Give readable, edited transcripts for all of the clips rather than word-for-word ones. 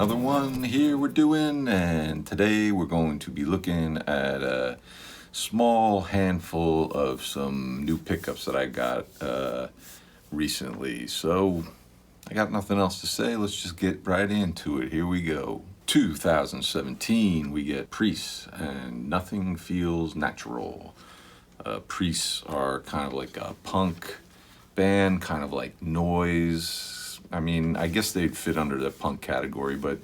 another one here we're doing, and today we're going to be looking at a small handful of some new pickups that I got recently. So I got nothing else to say, let's just get right into it. Here we go. 2017, we get Priests and Nothing Feels Natural. Priests are kind of like a punk band, kind of like noise. I mean, I guess they'd fit under the punk category, but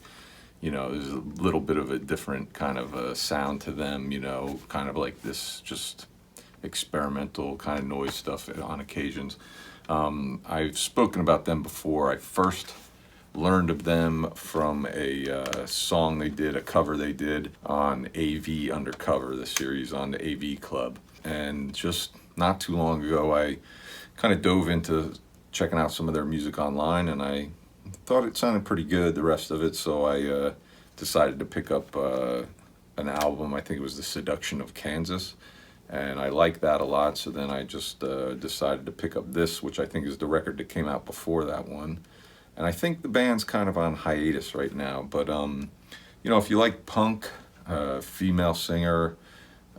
you know, there's a little bit of a different kind of a sound to them, you know, kind of like this just experimental kind of noise stuff on occasions. I've spoken about them before. I first learned of them from a song they did, a cover they did on AV Undercover, the series on the AV Club. And just not too long ago, I kind of dove into checking out some of their music online, and I thought it sounded pretty good, the rest of it, so I decided to pick up an album. I think it was The Seduction of Kansas, and I liked that a lot, so then I just decided to pick up this, which I think is the record that came out before that one. And I think the band's kind of on hiatus right now, but you know, if you like punk, female singer,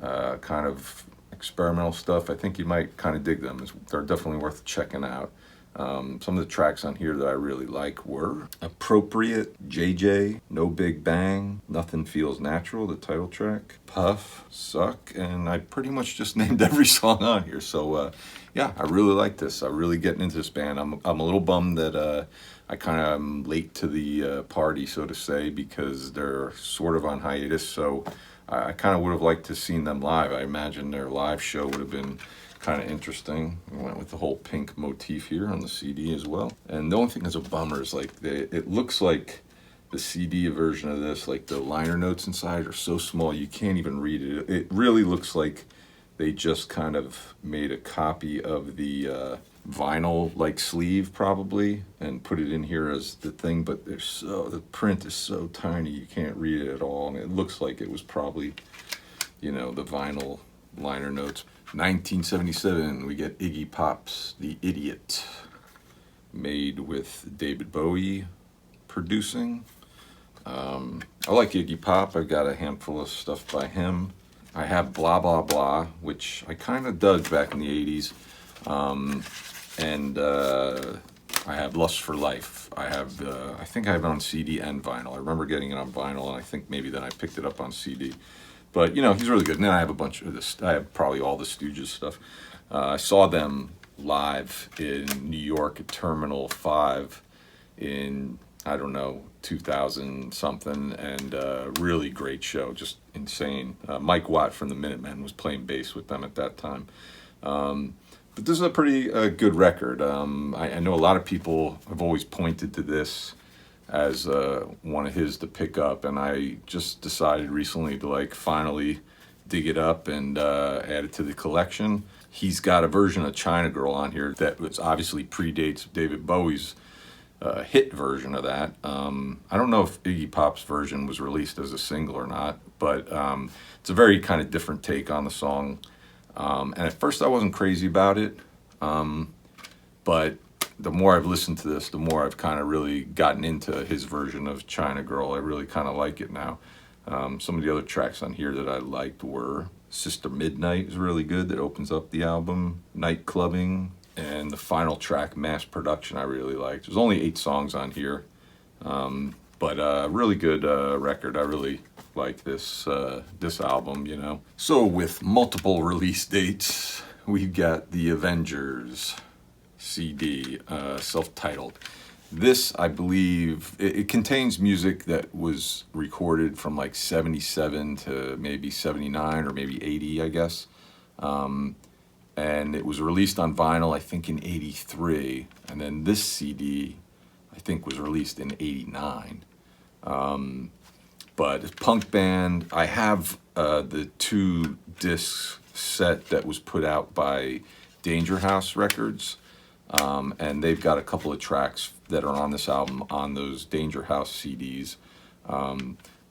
kind of experimental stuff, I think you might kind of dig them. They're definitely worth checking out. Some of the tracks on here that I really like were Appropriate, JJ, No Big Bang, Nothing Feels Natural, the title track, Puff, Suck, and I pretty much just named every song on here. So yeah, I really like this. I'm really getting into this band. I'm a little bummed that I kind of am late to the party, so to say, because they're sort of on hiatus. So I kind of would have liked to have seen them live. I imagine their live show would have been kind of interesting. We went with the whole pink motif here on the CD as well. And the only thing that's a bummer is like it looks like the CD version of this, like the liner notes inside are so small you can't even read it. It really looks like they just kind of made a copy of the vinyl like sleeve probably and put it in here as the thing, but the print is so tiny you can't read it at all, and it looks like it was probably, you know, the vinyl liner notes. 1977, we get Iggy Pop's The Idiot, made with David Bowie producing. I like Iggy Pop. I've got a handful of stuff by him. I have Blah Blah Blah, which I kind of dug back in the 80s. And I have Lust for Life. I think I have it on CD and vinyl. I remember getting it on vinyl, and I think maybe then I picked it up on CD. But, you know, he's really good. And then I have a bunch of this. I have probably all the Stooges stuff. I saw them live in New York at Terminal 5 in, I don't know, 2000 something, and really great show, just insane. Mike Watt from the Minutemen was playing bass with them at that time. But this is a pretty good record. I know a lot of people have always pointed to this as one of his to pick up, and I just decided recently to like finally dig it up and add it to the collection. He's got a version of China Girl on here that was obviously predates David Bowie's hit version of that. I don't know if Iggy Pop's version was released as a single or not, but it's a very kind of different take on the song. And at first I wasn't crazy about it, but the more I've listened to this, the more I've kind of really gotten into his version of China Girl. I really kind of like it now. Some of the other tracks on here that I liked were Sister Midnight is really good, that opens up the album, Night Clubbing, and the final track, Mass Production, I really liked. There's only 8 songs on here, but really good record. I really like this album, you know. So with multiple release dates, we've got The Avengers CD, self-titled. This, I believe, it contains music that was recorded from like 77 to maybe 79 or maybe 80, I guess. And it was released on vinyl, I think, in 83. And then this CD, I think, was released in 89. But it's a punk band. I have the 2-disc set that was put out by Danger House Records. And they've got a couple of tracks that are on this album on those Danger House CDs.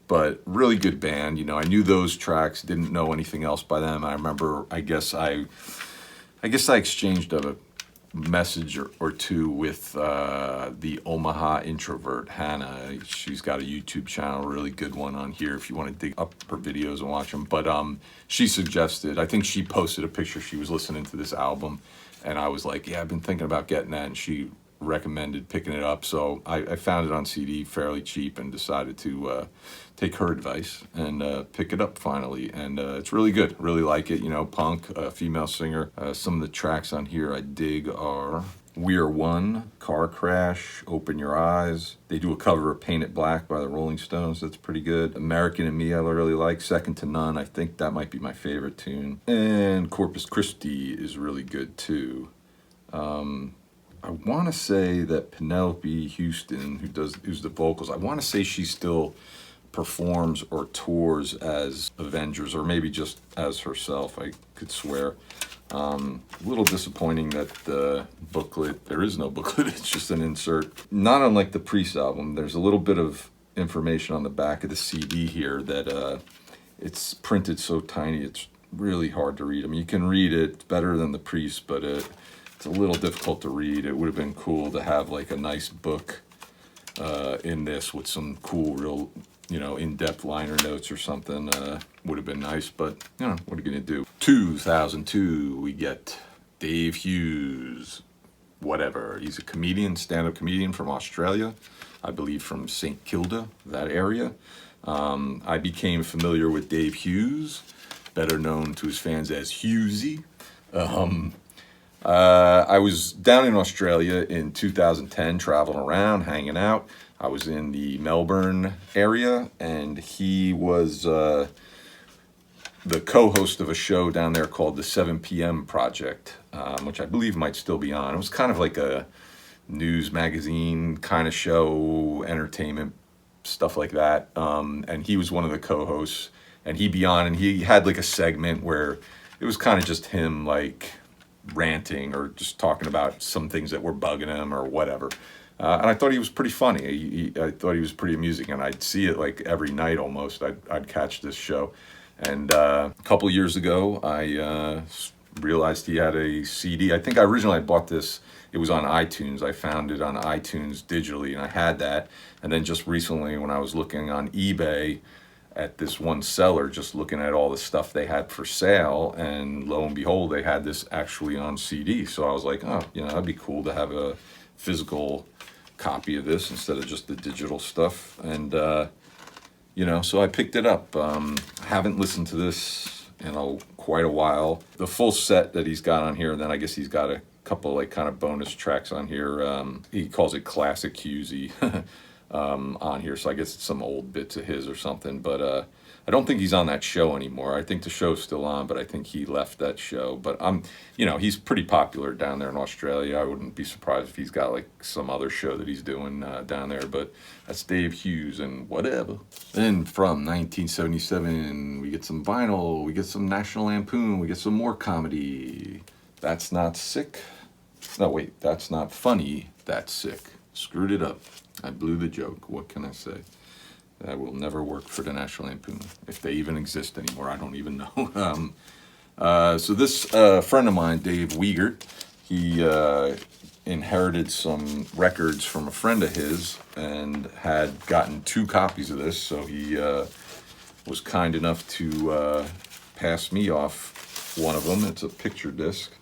But really good band. You know, I knew those tracks, didn't know anything else by them. I remember, I guess I exchanged a message or two with the Omaha introvert, Hannah. She's got a YouTube channel, a really good one on here if you want to dig up her videos and watch them. But she suggested, I think she posted a picture, she was listening to this album, and I was like, yeah, I've been thinking about getting that, and she recommended picking it up. So I found it on CD fairly cheap and decided to take her advice and pick it up finally. And it's really good. Really like it. You know, punk, female singer. Some of the tracks on here I dig are We're One, Car Crash, Open Your Eyes. They do a cover of Paint It Black by the Rolling Stones. That's pretty good. American and Me I really like. Second to None. I think that might be my favorite tune. And Corpus Christi is really good too. I want to say that Penelope Houston, who's the vocals, I want to say she still performs or tours as Avengers, or maybe just as herself. I could swear. A little disappointing that the booklet, there is no booklet, it's just an insert. Not unlike the Priest album, there's a little bit of information on the back of the CD here that it's printed so tiny it's really hard to read. I mean, you can read it, it's better than the Priest, but it's a little difficult to read. It would have been cool to have like a nice book in this with some cool, real, you know, in-depth liner notes or something. Would have been nice, but, you know, what are you going to do? 2002, we get Dave Hughes, whatever. He's a comedian, stand-up comedian from Australia, I believe from St. Kilda, that area. I became familiar with Dave Hughes, better known to his fans as Hughesy. I was down in Australia in 2010, traveling around, hanging out. I was in the Melbourne area, and he was the co-host of a show down there called the 7 p.m. Project, which I believe might still be on. It was kind of like a news magazine kind of show, entertainment, stuff like that. And he was one of the co-hosts, and he'd be on, and he had like a segment where it was kind of just him like ranting or just talking about some things that were bugging him or whatever. And I thought he was pretty funny. I thought he was pretty amusing, and I'd see it like every night almost. I'd catch this show. And a couple years ago, I realized he had a CD. I think I originally bought this. It was on iTunes. I found it on iTunes digitally, and I had that. And then just recently, when I was looking on eBay at this one seller, just looking at all the stuff they had for sale, and lo and behold, they had this actually on CD. So I was like, oh, you know, that'd be cool to have a physical copy of this instead of just the digital stuff. And you know, so I picked it up. Haven't listened to this in quite a while. The full set that he's got on here, and then I guess he's got a couple like kind of bonus tracks on here. He calls it Classic Hughesy on here, so I guess it's some old bits of his or something. But I don't think he's on that show anymore. I think the show's still on, but I think he left that show. But you know, he's pretty popular down there in Australia. I wouldn't be surprised if he's got like some other show that he's doing down there. But that's Dave Hughes and whatever. Then from 1977, we get some vinyl, we get some National Lampoon, we get some more comedy. That's Not Sick. No, wait, That's Not Funny, That's Sick. Screwed it up. I blew the joke. What can I say? That will never work for the National Lampoon, if they even exist anymore. I don't even know. So this friend of mine, Dave Weickert, he inherited some records from a friend of his and had gotten 2 copies of this. So he was kind enough to pass me off one of them. It's a picture disc.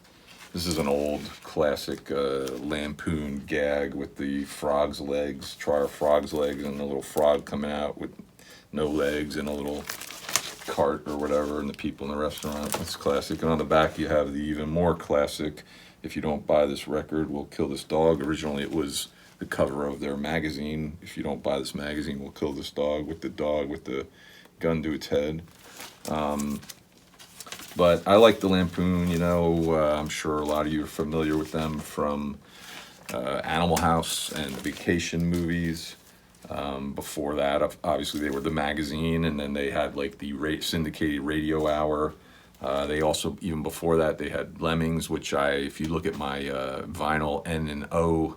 This is an old classic Lampoon gag with the frog's legs, try a frog's legs, and a little frog coming out with no legs and a little cart or whatever, and the people in the restaurant. That's classic. And on the back you have the even more classic, If You Don't Buy This Record, We'll Kill This Dog. Originally it was the cover of their magazine. If you don't buy this magazine, we'll kill this dog with the gun to its head. But I like the Lampoon, you know. I'm sure a lot of you are familiar with them from Animal House and Vacation movies. Before that, obviously, they were the magazine, and then they had like the syndicated radio hour. They also, even before that, they had Lemmings, which if you look at my vinyl N and O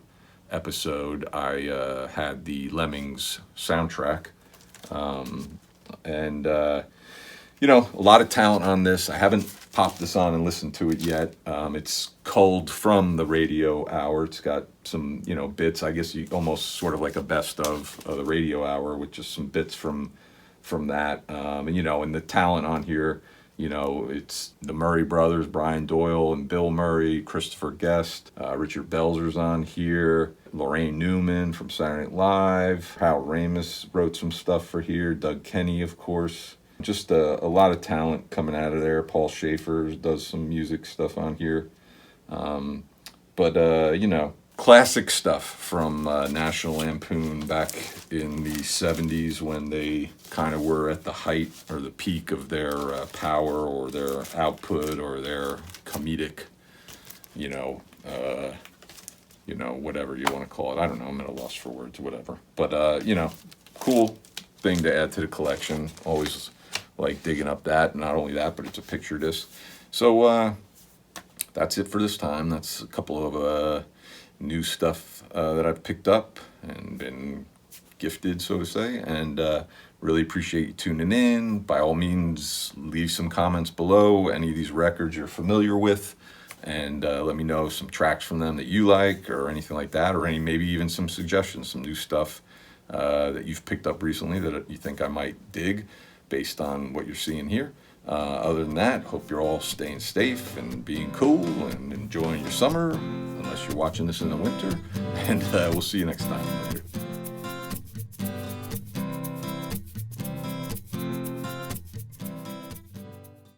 episode, I had the Lemmings soundtrack. You know, a lot of talent on this. I haven't popped this on and listened to it yet. It's culled from the radio hour. It's got some, bits. I guess you almost sort of like a best of the radio hour with just some bits from that. And the talent on here, it's the Murray brothers, Brian Doyle and Bill Murray, Christopher Guest, Richard Belzer's on here, Lorraine Newman from Saturday Night Live, Hal Ramis wrote some stuff for here, Doug Kenny, of course. Just a lot of talent coming out of there. Paul Schaefer does some music stuff on here. Classic stuff from National Lampoon back in the 70s when they kind of were at the height or the peak of their power or their output or their comedic, whatever you want to call it. I don't know. I'm at a loss for words, whatever. But, cool thing to add to the collection. Always like digging up that. Not only that, but it's a picture disc. So that's it for this time. That's a couple of new stuff that I've picked up and been gifted, so to say, and really appreciate you tuning in. By all means, leave some comments below, any of these records you're familiar with, and let me know some tracks from them that you like or anything like that, or maybe even some suggestions, some new stuff that you've picked up recently that you think I might dig based on what you're seeing here. Other than that, hope you're all staying safe and being cool and enjoying your summer, unless you're watching this in the winter. And we'll see you next time. Later.